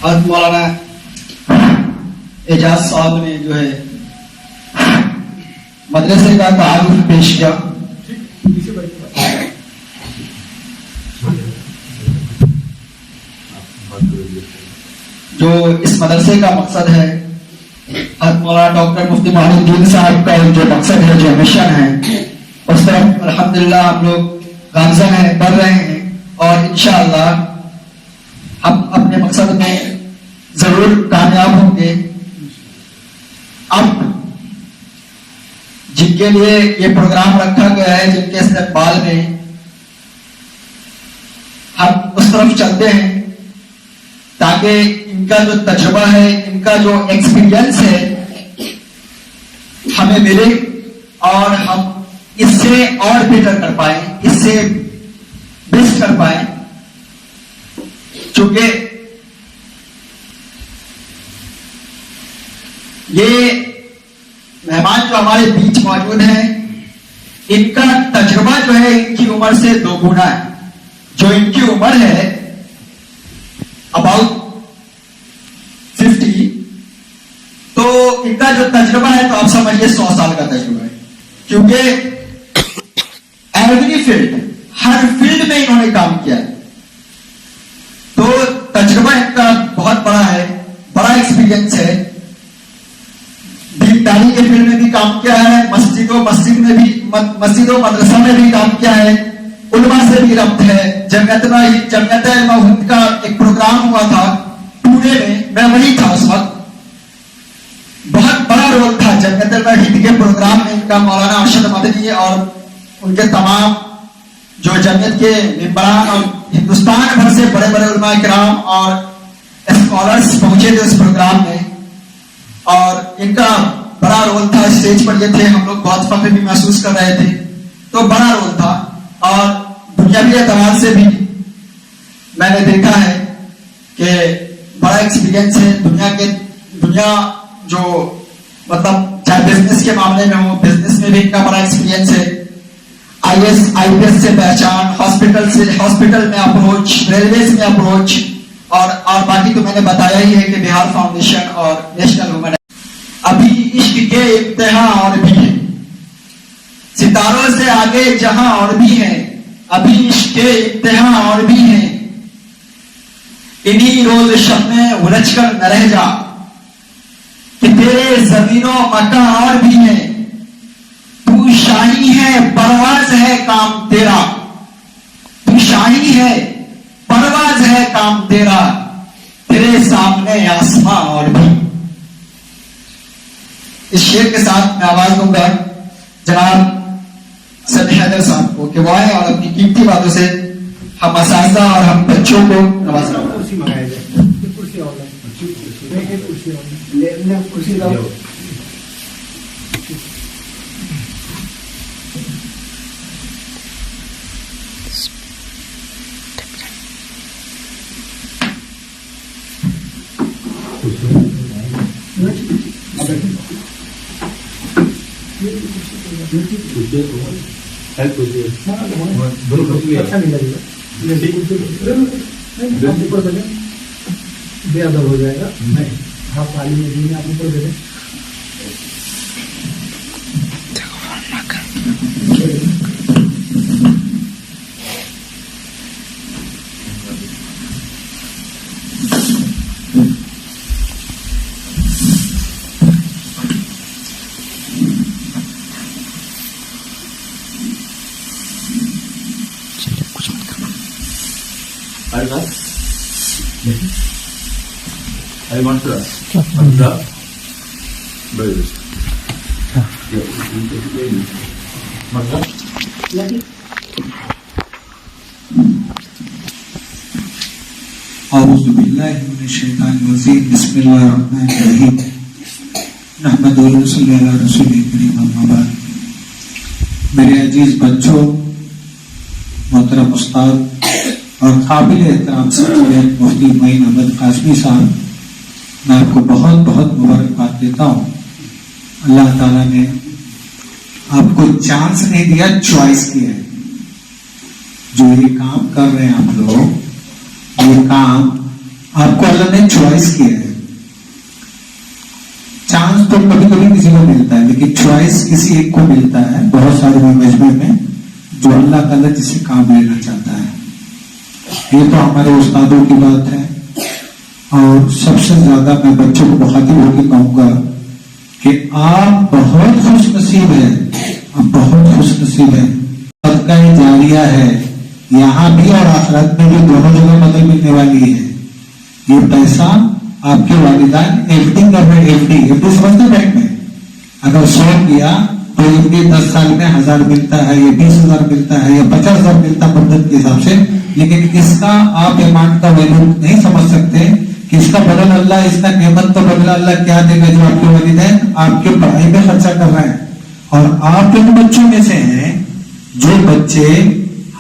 حضرت مولانا اعجاز صاحب نے جو ہے مدرسے کا تعارف پیش کیا. جو اس مدرسے کا مقصد ہے, حضرت مولانا ڈاکٹر مفتی محمود الدین صاحب کا جو مقصد ہے, جو مشن ہے, اس طرف الحمدللہ ہم لوگ گامزن ہیں, بڑھ رہے ہیں, اور انشاءاللہ ہم اپنے مقصد میں ضرور کامیاب ہوں گے. اب جن کے لیے یہ پروگرام رکھا گیا ہے, جن کے استقبال میں ہم اس طرف چلتے ہیں تاکہ ان کا جو تجربہ ہے, ان کا جو ایکسپیرینس ہے ہمیں ملے اور ہم اس سے اور بہتر کر پائیں, اس سے بیسٹ کر پائیں. چونکہ یہ مہمان جو ہمارے بیچ موجود ہیں, ان کا تجربہ جو ہے ان کی عمر سے 2 گنا ہے. جو ان کی عمر ہے اباؤٹ 50, تو ان کا جو تجربہ ہے تو آپ سمجھیے 100 سال کا تجربہ ہے. کیونکہ ایوری فیلڈ, ہر فیلڈ میں انہوں نے کام کیا ہے, تو تجربہ ان کا بہت بڑا ہے, بڑا ایکسپیرینس ہے. دینداری کے فیلڈ میں بھی کام کیا ہے, مسجد و مدرسہ میں بھی کام کیا ہے, علماء سے بھی ربط ہے. جمعیت علماء ہند کا ایک پروگرام ہوا تھا پونے میں وہی تھا اس وقت. بہت بڑا رول تھا جمعیت علماء ہند کے پروگرام میں ان کا. مولانا ارشد مدنی اور ان کے تمام جو جمعیت کے ممبران اور ہندوستان بھر سے بڑے بڑے علماء کرام اور اسکالرس پہنچے تھے اس پروگرام میں, اور ان کا بڑا رول تھا. اسٹیج پر یہ تھے, ہم لوگ بہت فخر بھی محسوس کر رہے تھے. تو بڑا رول تھا, اور دنیاوی اعتبار سے بھی میں نے دیکھا ہے کہ بڑا ایکسپیرینس ہے. دنیا جو مطلب چاہے بزنس کے معاملے میں ہو, بزنس میں بھی ان کا بڑا ایکسپیرینس ہے. آئی پی ایس سے پہچان, ہاسپٹل میں اپروچ, ریلویز میں اپروچ, اور باقی تو میں نے بتایا ہی ہے کہ بہار فاؤنڈیشن اور نیشنل وومن. ابھی عشق کے امتحان اور بھی ہیں, ستاروں سے آگے جہاں اور بھی ہیں, ابھی عشق کے امتحان اور بھی ہیں. انہی روز شب میں الجھ کر نہ رہ جا کہ تیرے زمین و مکان اور بھی ہیں. تو شاہی ہے, پرواز ہے کام تیرا, تو شاہی ہے, پرواز ہے کام تیرا, تیرے سامنے آسماں اور بھی. اس شعر کے ساتھ میں آواز دوں گا جناب سمیع حیدر صاحب کو کہ وہ آئے اور اپنی قیمتی باتوں سے ہم اساتذہ اور ہم بچوں کو نواز رہا ہوں. بے ادب ہو جائے گا. آپ تعلیم دین آپ اوپر دے دیں. I want to ask. Very good. أعوذ بالله من الشيطان الرجيم. بسم الله الرحمن الرحيم. نحمد ونصلي على رسول الكريم أما بعد. میرے عزیز بچوں, محترم استاد اور قابل احترام سید مفتی معین احمد قاسمی صاحب, میں آپ کو بہت بہت مبارکباد دیتا ہوں. اللہ تعالیٰ نے آپ کو چانس نہیں دیا, چوائس کیا ہے. جو یہ کام کر رہے ہیں آپ لوگ, یہ کام آپ کو اللہ نے چوائس کیا ہے. چانس تو کبھی کبھی کسی کو ملتا ہے، لیکن چوائس کسی ایک کو ملتا ہے بہت سارے مجموعے میں، جو اللہ تعالیٰ جسے کام لینا چاہتا ہے. یہ تو ہمارے استادوں کی بات ہے. اور سب سے زیادہ میں بچوں کو مخاطب ہو کے کہوں گا کہ آپ بہت خوش نصیب ہیں، آپ بہت خوش نصیب ہیں. صدقہ جاریہ ہے، یہاں بھی اور آخرت میں بھی دونوں جگہ مدد ملنے والی ہے. یہ پیسہ آپ کے والدین ایف ڈی کر رہے، ایف ڈی سمجھتے بینک میں اگر 100 کیا تو ایف ڈی 10 سال میں 1000 ملتا ہے، یا 20,000 ملتا ہے، یا 50,000 ملتا ہے مدت کے حساب سے. لیکن اس کا آپ امانت کا ویلو نہیں سمجھ سکتے کہ اس کا بدل اللہ، اس کا نعمت کا بدل اللہ کیا دے گا، جو آپ کے والدین آپ کے پڑھائی میں خرچہ کر رہے ہیں. اور آپ ان بچوں میں سے ہیں جو بچے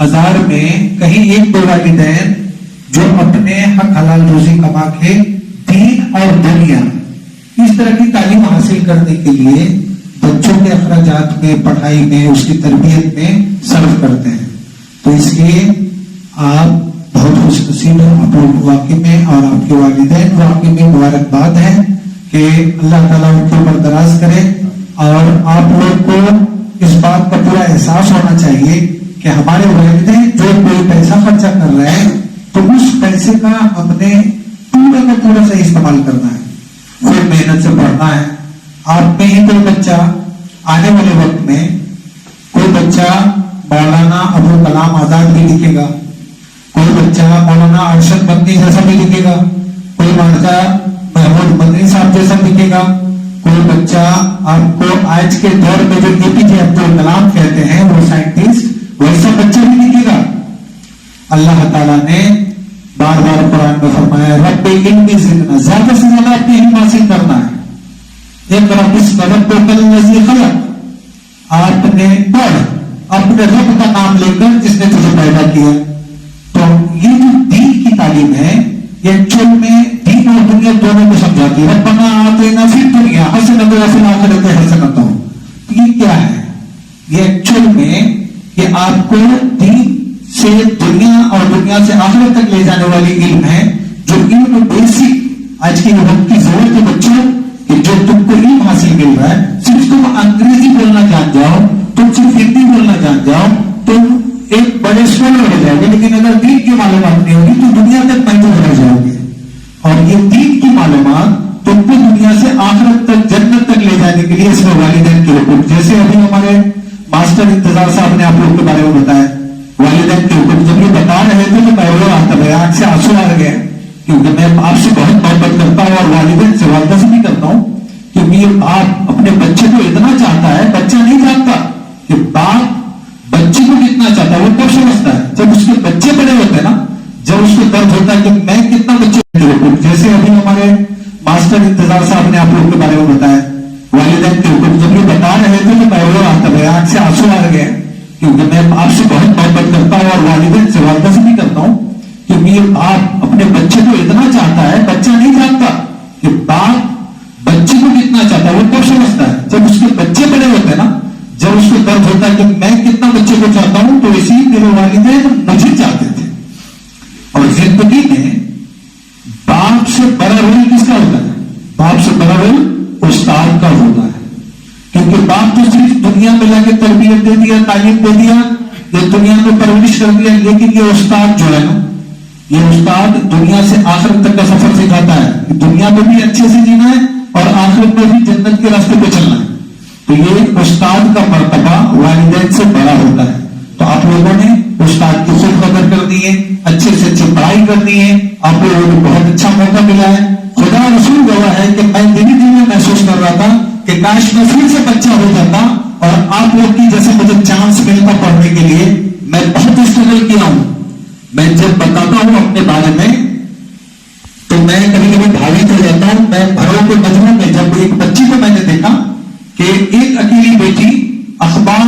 1000 میں کہیں 1-2 والدین جو اپنے حق حلال روزی کما کے دین اور دنیا اس طرح کی تعلیم حاصل کرنے کے لیے بچوں کے اخراجات میں، پڑھائی میں، اس کی تربیت میں صرف کرتے ہیں. تو اس لیے آپ بہت خوش نصیب ہیں، آپ لوگ واقعی میں اور آپ کے والدین واقعی میں مبارکباد ہے کہ اللہ تعالیٰ ان کے اوپر دراز کرے. اور آپ لوگ کو اس بات کا پورا احساس ہونا چاہیے کہ ہمارے والدین جو کوئی پیسہ خرچہ کر رہے ہیں تو اس پیسے کا ہم نے پورا کا پورا صحیح استعمال کرنا ہے، پھر محنت سے پڑھنا ہے. آپ میں ہی کوئی بچہ آنے والے وقت میں کوئی بچہ مولانا ابو کلام آزاد بھی لکھے گا، کوئی بچہ مولانا ارشد مدنی جیسا بھی لکھے گا، کوئی بچہ محمود مدنی صاحب جیسا لکھے گا، کوئی بچہ آپ کو آج کے دور میں جو اے پی جے عبد الکلام کہتے ہیں وہ سائنٹسٹ، ویسا بچہ بھی لکھے گا. اللہ تعالیٰ نے بار بار قرآن میں فرمایا رب علم زدنا، زیادہ سے زیادہ اپنی علم حاصل کرنا ہے. اقرأ باسم ربک الذی خلق، آپ نے پڑھ اپنے رب کا نام لے کر جس نے تجھے پیدا کیا. تو یہ جو دین کی تعلیم ہے یہ ایکچوئل میں دین اور دنیا دونوں کو سمجھاتی ہے. ربنا آتنا فی الدنیا حسنۃ وفی الآخرۃ حسنۃ. یہ کیا ہے؟ یہ ایکچوئل میں کہ آپ کو دین سے دنیا اور دنیا سے آخرت تک لے جانے والی علم ہے، جو علم بیسک آج کے وقت کی ضرورت ہے بچوں کہ جو تم کو علم حاصل مل رہا ہے. صرف تم انگریزی بولنا جان جاؤ، تم صرف ہندی بولنا جان جاؤ، تم ایک بڑے اسکالر ہو جاؤ گے، لیکن اگر دین کی معلومات نہیں ہوگی تو دنیا تک محدود رہ جاؤ گے. اور یہ دین کی معلومات تم کو دنیا سے آخرت تک، جنت تک لے جانے کے لیے اس میں والدین کے حقوق، جیسے ابھی ہمارے ماسٹر انتظار صاحب نے آپ لوگ کے بارے میں بتایا والدین کے حقوق. جب یہ بتا رہے تھے تو میں آتا ہے آنکھ سے آنسو آ گئے، کیونکہ میں آپ سے بہت محبت کرتا ہوں اور والدین سے والدہ سے بھی کرتا ہوں، کیونکہ آپ اپنے بچے کو اتنا چاہتا ہے. بچہ نہیں جانتا کہ باپ بچے کو کتنا چاہتا ہے، وہ کب سمجھتا ہے جب اس کے بچے بڑے ہوتے ہیں نا، جب اس کو درد ہوتا ہے کہ میں کتنا بچے. جیسے ابھی ہمارے ماسٹر انتظار صاحب نے آپ لوگ کے بارے میں بتایا والدین کے حقوق. جب یہ بتا رہے تھے تو میں آتا ہے آنکھ سے آنسو آ گئے، کیونکہ میں آپ سے بہت محبت کرتا ہوں اور والدین سے والدہ سے بھی کرتا ہوں، کیونکہ آپ اپنے بچے کو اتنا چاہتا ہے. بچہ نہیں جانتا کہ باپ بچے کو کتنا چاہتا ہے، وہ کب سمجھتا ہے جب اس کے بچے بڑے ہوتے ہیں نا، جب اس کو درد ہوتا ہے کہ میں کتنا بچے کو چاہتا ہوں. تو اسی میرے والدین مجھے چاہتے تھے. اور زندگی میں باپ سے بڑا رول کس کا ہوتا ہے؟ باپ سے بڑا رول استاد کا ہوتا ہے، کیونکہ باپ تو صرف دنیا میں لا کے تربیت دے دیا، تعلیم دے دیا، یہ دنیا میں پرورش کر دیا، لیکن یہ استاد جو ہے نا، یہ استاد دنیا سے آخرت تک کا سفر سکھاتا ہے. دنیا میں بھی اچھے سے جینا ہے اور آخرت میں بھی جنت کے راستے پہ چلنا ہے. تو یہ استاد کا مرتبہ والدین سے بڑا ہوتا ہے. تو آپ لوگوں نے استاد کی خود قدر کرنی ہے، اچھے سے اچھی پڑھائی کرنی ہے. آپ لوگوں کو بہت اچھا موقع ملا ہے. خدا رسول گواہ ہے کہ میں دن میں محسوس کر رہا تھا کہ کاش میں پھر سے بچہ ہو جاتا اور آپ لوگ کی جیسے مجھے چانس ملتا پڑھنے کے لیے. میں بہت اسٹرگل کیا ہوں. میں جب بتاتا ہوں اپنے بارے میں تو میں کبھی کبھی بھاوک ہو جاتا ہوں. میں بھروں کے مجموعے میں جب ایک بچی کو میں نے دیکھا کہ ایک اکیلی بیٹی اخبار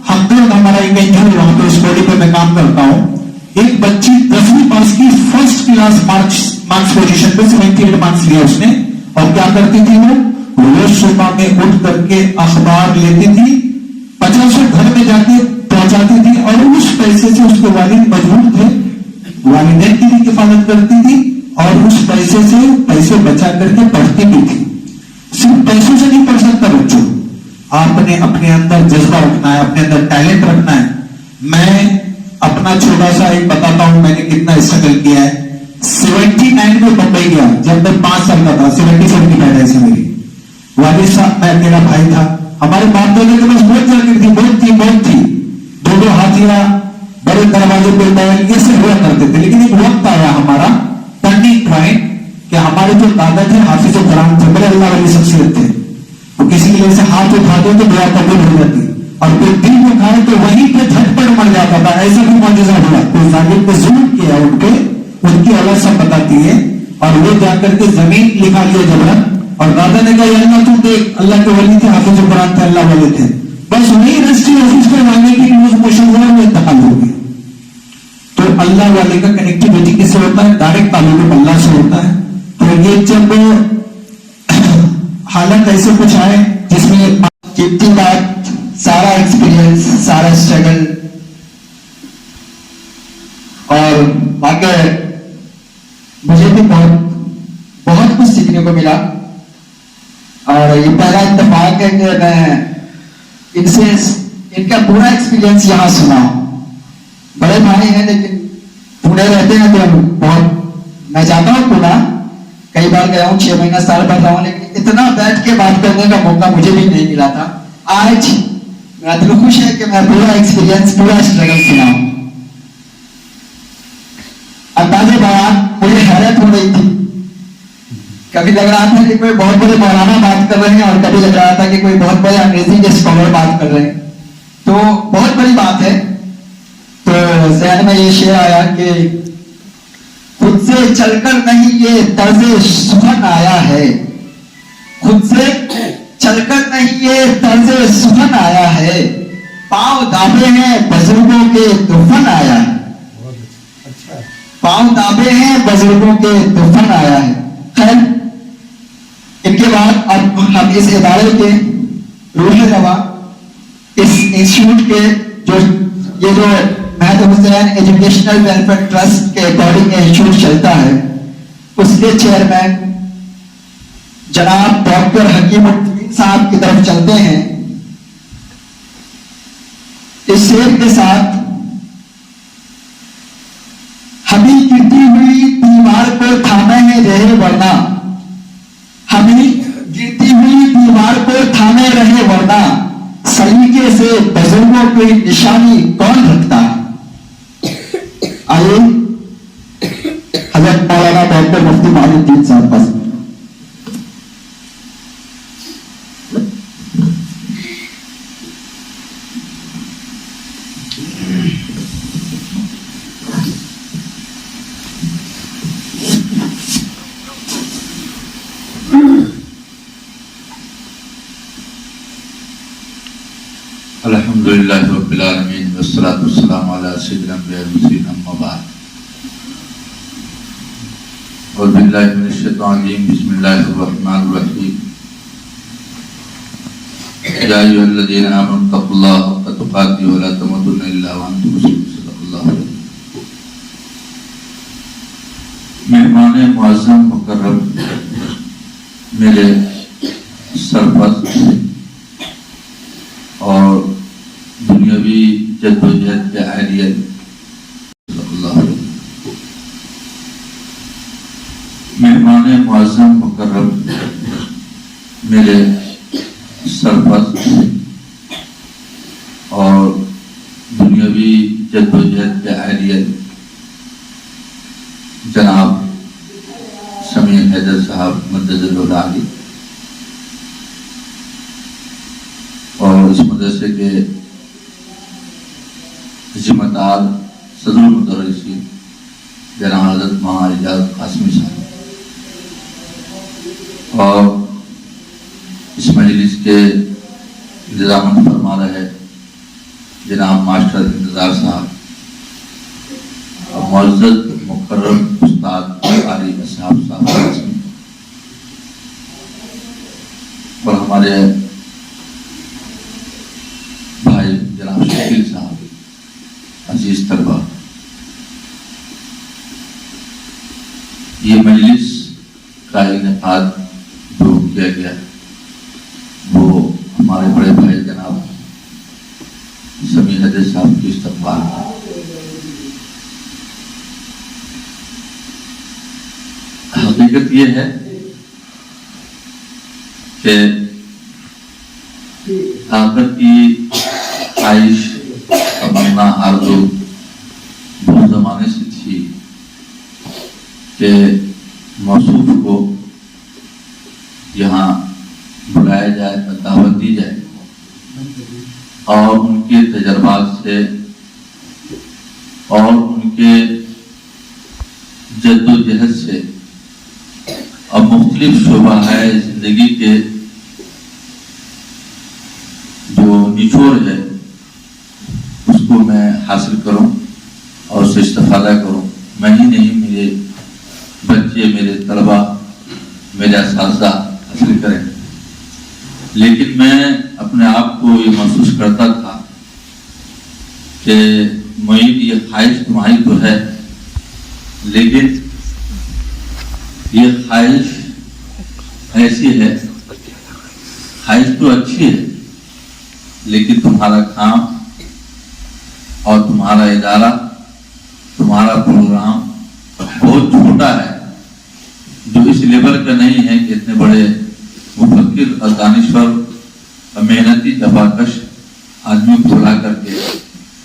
ہمدرد ہمارا ایک انجن وہاں پہ اس باڈی پہ میں کام کرتا ہوں، ایک بچی 10ویں پاس کی فرسٹ کلاس مارکس پوزیشن پہ 78 مارکس لیا اس نے. اور کیا کرتی تھی وہ روز صبح میں اٹھ کر کے اخبار لیتی تھی، 50 گھر میں جا کے پہنچاتی تھی اور اس پیسے سے اس کے والد مجبور تھے، والدین کی بھی کفالت کرتی تھی اور اس پیسے بچا کر کے پڑھتی بھی تھی. صرف پیسوں سے نہیں پڑھ سکتا بچوں, آپ نے اپنے اندر جذبہ رکھنا ہے, اپنے اندر ٹیلنٹ رکھنا ہے. میں اپنا چھوٹا سا ایک بتاتا ہوں, میں نے کتنا اسٹرگل کیا ہے. 79 میں بمبئی گیا جب میں 5 سال کا تھا. 77 کی پیدائش ہے میری. والد صاحب, میں میرا بھائی تھا, ہمارے باپ دادا کے پاس بہت جاکٹ تھی, بہت تھی. 2 ہاتھیاں, بڑے دروازے پہ بیل, یہ سب ہوا کرتے تھے. لیکن ایک وقت آیا ہمارا ٹرننگ پوائنٹ کہ ہمارے جو دادا تھے حافظ قرآن تھے, بڑے اللہ والی شخصیت تھے. وہ کسی کے لیے سے ہاتھ اٹھاتے تو دعا قبول ہو جاتی, اور کوئی دل میں کھائے تو وہیں پہ جھٹپٹ مر جاتا تھا. ایسا بھی معجزہ ہوا. کوئی ظالم پہ ظلم کیا ان پہ, ان کی اولاد سب بتاتی ہے, اور وہ جا کر کے زمین لکھا لیا جبرن. اور دادا نے کہا یا اللہ تو دیکھ, اللہ کے ولی تھے, حافظ قرآن تھے, اللہ والے تھے. بس وہی رجسٹری آفس پہ مانگنے کی نیوز مشہور میں انتقال ہو گیا. تو اللہ والے کا کنیکٹیوٹی کس سے ہوتا ہے؟ ڈائریکٹ تعلق اللہ سے ہوتا ہے. تو یہ جب حالت ایسے کچھ آئے جس میں کتنی بات, سارا ایکسپیرینس, سارا اسٹرگل, اور واقعی مجھے بھی بہت کچھ سیکھنے کو ملا. اور یہ پہلا اتفاق ہے کہ میں ان کا پورا ایکسپیرینس یہاں سنا. بڑے بھائی ہیں لیکن پونے رہتے ہیں تو بہت, میں جاتا ہوں پونا, کئی بار گیا ہوں, 6 مہینہ سال بھر رہا ہوں, لیکن اتنا بیٹھ کے بات کرنے کا موقع مجھے بھی نہیں ملا تھا. آج میرا دل خوش ہے کہ میں پورا ایکسپیرینس, پورا اسٹرگل سنا ہوں. انداز بیان مجھے حیرت ہو رہی تھی. کبھی لگ رہا تھا کہ کوئی بہت بڑے مولانا بات کر رہے ہیں, اور کبھی لگ رہا تھا کہ کوئی بہت بڑے انگریزی کے اسکالر بات کر رہے ہیں. تو بہت بڑی بات ہے. تو ذہن میں یہ شعر آیا کہ خود سے چل کر نہیں یہ طرز سخن آیا ہے, خود سے چل کر نہیں یہ طرز سخن آیا ہے, پاؤں دابے ہیں بزرگوں کے دفن آیا ہے, پاؤں دابے ہیں بزرگوں کے دفن آیا ہے. خیر, ان کے بعد اب ہم اس ادارے کے روح روا, اس انسٹیٹیوٹ کے جو مہد حسین ایجوکیشنل ویلفیئر ٹرسٹ کے اکارڈنگ انسٹیٹیوٹ چلتا ہے, اس کے چیئرمین جناب ڈاکٹر حکیم الدین صاحب کی طرف چلتے ہیں. اس شعر کے ساتھ, ہمیں گرتی ہوئی دیوار کو تھامے رہے ورنہ, ہمیں گرتی ہوئی دیوار کو تھامے رہے ورنہ, سلیقے سے بزرگوں کی نشانی کون رکھتا. آئیے حضرت مولانا ڈاکٹر مفتی معین الدین صاحب پاس. الحمدللہ رب العالمین والصلاة والسلام علی سیدنا الانبیاء والمرسلین, اما بعد. اعوذ باللہ من الشیطان الرجیم, بسم اللہ الرحمن الرحیم. یا ایھا الذین آمنوا اتقوا اللہ حق تقاتہ ولا تموتن الا وانتم مسلمون. صدق اللہ العظیم. مہمان معظم مکرم, میرے سرپرست اور دنیاوی جدوجہد کے اہلیت, مہمان معظم مکرم, میرے سرپرست اور دنیاوی جدوجہد کے اہلیت جناب سمیع حیدر صاحب مدد العالی, اور اس مدرسے کے ذمہ دار صدر المدرسین جناب حضرت مولانا اعجاز قاسمی صاحب, اور اس مجلس کے انتظام فرما رہے جناب ماسٹر انتظار صاحب, اور معزز مکرم استاد قاری اصحاب صاحب, اور ہمارے بھائی جناب شکیل صاحب, عزیز طلبہ. یہ مجلس کا انعقاد جو کیا گیا وہ ہمارے بڑے بھائی جناب سمیع حیدر صاحب کی استقبال ہے. حقیقت یہ ہے کہ آخر کی خواہش تمنا آرزو بہت زمانے سے تھی کہ موصوف کو یہاں بلایا جائے، دعوت دی جائے اور ان کے تجربات سے اور ان کے جد و جہد سے اور مختلف شعبہ ہے زندگی کے جو نچوڑ ہے اس کو میں حاصل کروں اور اس سے استفادہ کروں. میں ہی نہیں، میرے بچے، میرے طلبہ، میرے اساتذہ حاصل کریں. لیکن میں اپنے آپ کو یہ محسوس کرتا تھا کہ معین یہ خواہش تمہاری تو ہے، لیکن یہ خواہش ایسی ہے، خواہش تو اچھی ہے، لیکن تمہارا کام اور تمہارا ادارہ، تمہارا پروگرام بہت چھوٹا ہے، جو اس لیول کا نہیں ہے کہ اتنے بڑے مفکر اور دانشور اور محنتی جفاکش آدمی کو بلا کر کے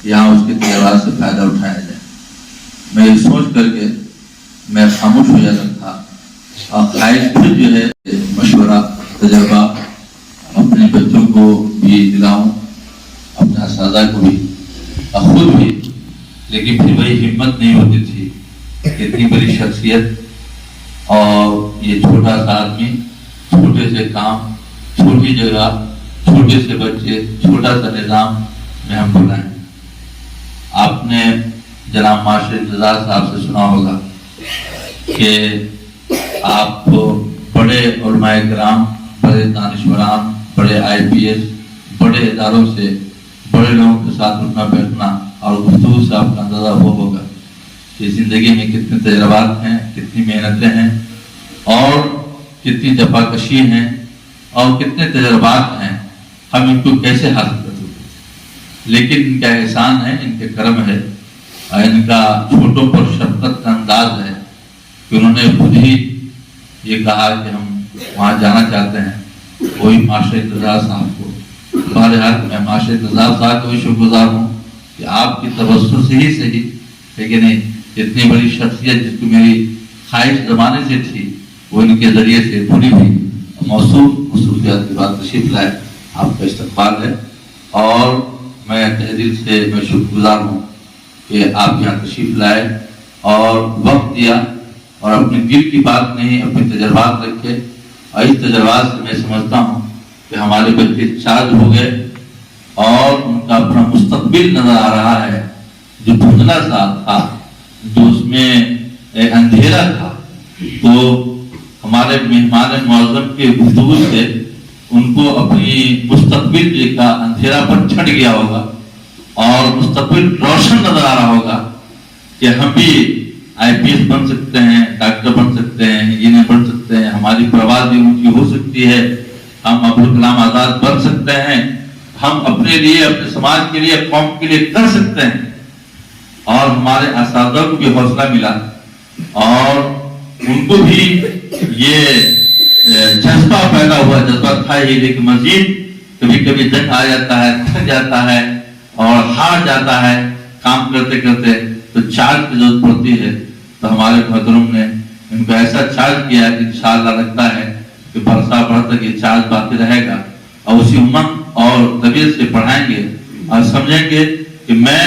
یہاں اس کے تجربات سے فائدہ اٹھایا جائے. میں یہ سوچ کر کے میں خاموش ہو جاتا تھا اور خواہش بھی جو ہے مشورہ تجربہ اپنے بچوں کو بھی دلاؤں، اپنے اساتذہ کو بھی اور خود بھی. لیکن پھر وہی ہمت نہیں ہوتی تھی کہ اتنی بڑی شخصیت اور یہ چھوٹا سا آدمی، چھوٹے سے کام، چھوٹی جگہ، چھوٹے سے بچے، چھوٹا سا نظام میں ہم بلائیں. آپ نے جناب معاشر انتظار صاحب سے سنا ہوگا کہ آپ کو بڑے علماء کرام، بڑے دانشوران، بڑے IPS، بڑے اداروں سے بڑے لوگوں کے ساتھ اٹھنا بیٹھنا اور گفتگو سے آپ کا اندازہ وہ ہوگا کہ زندگی میں کتنے تجربات ہیں، کتنی محنتیں ہیں اور کتنی جفاکشی ہیں اور کتنے تجربات ہیں. ہم ان کو کیسے حاصل کر سکتے ہیں؟ لیکن ان کا احسان ہے، ان کے کرم ہے اور ان کا چھوٹوں پر شفقت کا انداز ہے کہ انہوں نے خود ہی یہ کہا کہ ہم وہاں جانا چاہتے ہیں. وہی معاشر انتظار صاحب کو، بہرحال میں معاشر انتظار صاحب کو بھی شکر گزار ہوں کہ آپ کی توسط سے ہی صحیح، لیکن اتنی بڑی شخصیت جس کو میری خواہش زمانے سے تھی وہ ان کے ذریعے سے پوری ہوئی. مصروفیات کے بعد تشریف لائے، آپ کا استقبال ہے اور میں تہ دل سے میں شکر گزار ہوں کہ آپ یہاں تشریف لائے اور وقت دیا اور اپنے دل کی بات نہیں، اپنے تجربات رکھے. اور اس تجربات سے میں سمجھتا ہوں کہ ہمارے بچے چارج ہو گئے اور ان کا اپنا مستقبل نظر آ رہا ہے جو دھندلا سا تھا، جو اس میں ایک اندھیرا تھا. تو ہمارے مہمان معظم کے گفتگو سے ان کو اپنی مستقبل کا اندھیرا پر چھٹ گیا ہوگا اور مستقبل روشن نظر آ رہا ہوگا کہ ہم بھی IPS بن سکتے ہیں، ڈاکٹر بن سکتے ہیں، انجینئر بن سکتے ہیں، ہماری پرواز بھی اونچی ہو سکتی ہے، ہم ابوالکلام آزاد بن سکتے ہیں، ہم اپنے لیے، اپنے سماج کے لیے، قوم کے لیے کر سکتے ہیں. اور ہمارے اساتذہ کو بھی حوصلہ ملا اور ان کو بھی یہ جذبہ پیدا ہوا. جذبہ تھا ہی، لیکن مزید کبھی کبھی جنگ آ جاتا ہے، تھک جاتا ہے اور ہار جاتا ہے کام کرتے کرتے، تو چارج کی ضرورت پڑتی ہے. تو ہمارے محترم نے ان کو ایسا چارج کیا کہ انشاءاللہ لگتا ہے کہ برسا بھر تک یہ چارج باقی رہے گا اور اسی امنگ اور طبیعت سے پڑھائیں گے اور سمجھیں گے کہ میں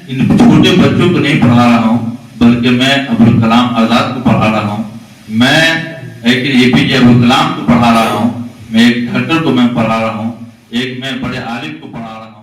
ان چھوٹے بچوں کو نہیں پڑھا رہا ہوں بلکہ میں ابوالکلام آزاد کو پڑھا رہا ہوں، میں ایک APJ ابوالکلام کو پڑھا رہا ہوں، میں ایک ڈاکٹر کو میں پڑھا رہا ہوں، ایک میں بڑے عالم کو پڑھا رہا ہوں.